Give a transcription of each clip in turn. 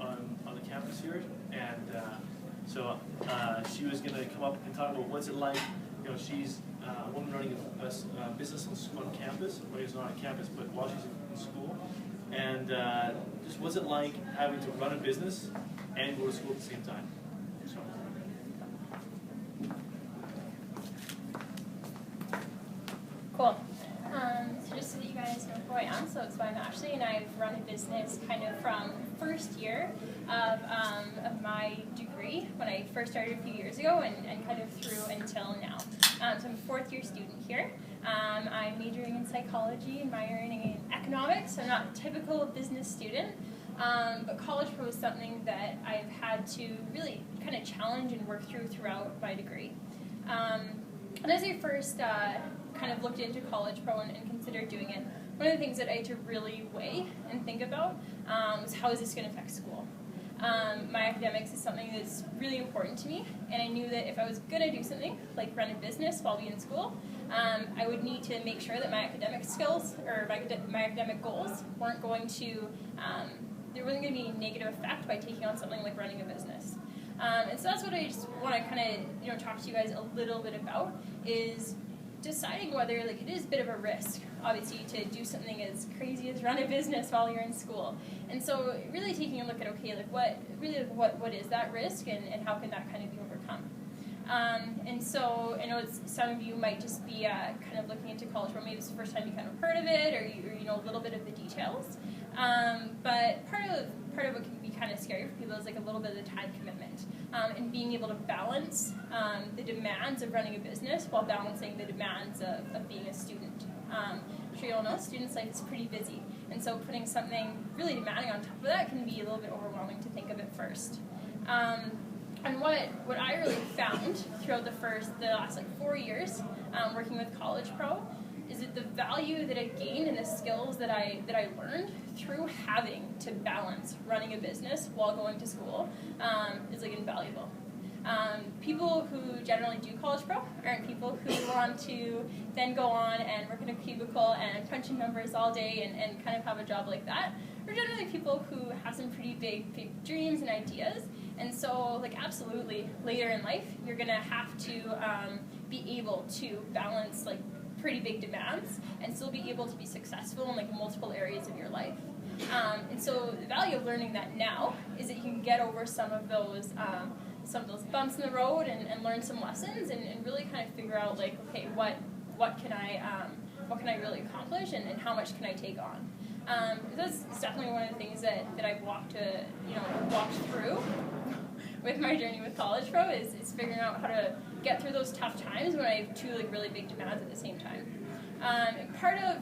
on the campus here, and so she was going to come up and talk about what's it like. You know, she's a woman running a business on campus. Well, it's not on campus, but while she's in school, and just what's it like having to run a business and go to school at the same time. So. Cool. So just so that you guys know who I am, so I'm Ashley, and I've run a business kind of from first year of my degree when I first started a few years ago and kind of through until now. So I'm a fourth year student here. I'm majoring in psychology and minoring in economics. So I'm not a typical business student, but College Pro is something that I've had to really kind of challenge and work throughout my degree. And as I first kind of looked into College Pro and considered doing it, one of the things that I had to really weigh and think about was how is this going to affect school. My academics is something that's really important to me, and I knew that if I was going to do something like run a business while being in school, I would need to make sure that my academic skills or my academic goals weren't going to, there wasn't going to be a negative effect by taking on something like running a business. And so that's what I just want to kind of talk to you guys a little bit about, is deciding whether it is a bit of a risk, obviously, to do something as crazy as run a business while you're in school. And so really taking a look at, okay, what is that risk, and how can that kind of be overcome? And so I know some of you might just be kind of looking into College Pro. Maybe it's the first time you kind of heard of it, or you know a little bit of the details. But part of what can be kind of scary for people is like a little bit of the time commitment, and being able to balance the demands of running a business while balancing the demands of being a student. I'm sure you all know students' life is pretty busy, and so putting something really demanding on top of that can be a little bit overwhelming to think of at first. And what I really found throughout the last 4 years working with College Pro is that the value that I gained and the skills that I learned through having to balance running a business while going to school is invaluable. People who generally do College Pro aren't people who want to then go on and work in a cubicle and punch in numbers all day and kind of have a job like that. They're generally people who have some pretty big dreams and ideas, and so absolutely later in life you're gonna have to be able to balance pretty big demands and still be able to be successful in multiple areas of your life. And so the value of learning that now is that you can get over some of those bumps in the road and learn some lessons and really kind of figure out okay, what can I really accomplish and how much can I take on. That's definitely one of the things that I've walked through with my journey with College Pro is figuring out how to get through those tough times when I have two really big demands at the same time. And part of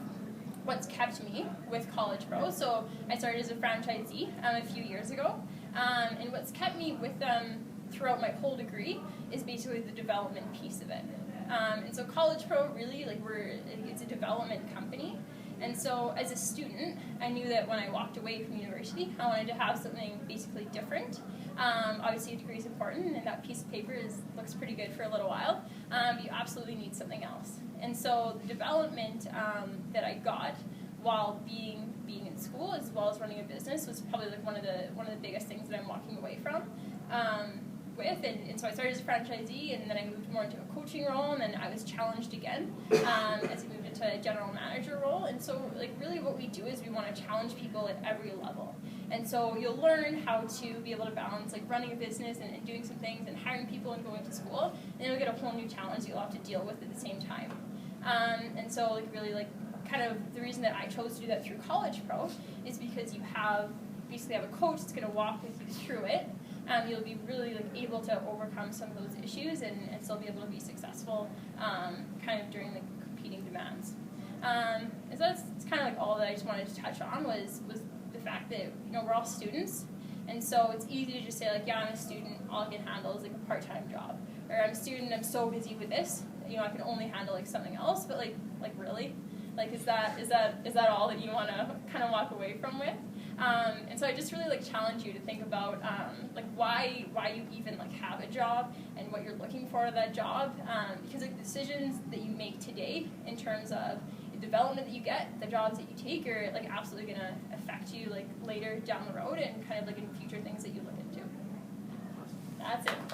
what's kept me with College Pro, so I started as a franchisee a few years ago, and what's kept me with them throughout my whole degree is basically the development piece of it. And so College Pro really, it's a development company. And so as a student, I knew that when I walked away from university, I wanted to have something basically different. Obviously a degree is important, and that piece of paper looks pretty good for a little while. You absolutely need something else. And so the development that I got while being in school as well as running a business was probably one of the biggest things that I'm walking away from. And so I started as a franchisee, and then I moved more into a coaching role, and then I was challenged again as I moved into a general manager role. And so really what we do is we want to challenge people at every level. And so you'll learn how to be able to balance running a business and doing some things and hiring people and going to school, and you'll get a whole new challenge you'll have to deal with at the same time. And so really kind of the reason that I chose to do that through College Pro is because you basically have a coach that's going to walk with you through it. You'll be really able to overcome some of those issues and still be able to be successful kind of during the competing demands. And so that's kind of all that I just wanted to touch on was the fact that we're all students, and so it's easy to just say yeah, I'm a student, all I can handle is a part-time job, or I'm a student, I'm so busy with this, I can only handle something else. But really, is that all that you want to kind of walk away from with? And so I just really challenge you to think about why you even have a job and what you're looking for in that job, because the decisions that you make today in terms of the development that you get, the jobs that you take, are absolutely going to affect you later down the road and kind of in future things that's it.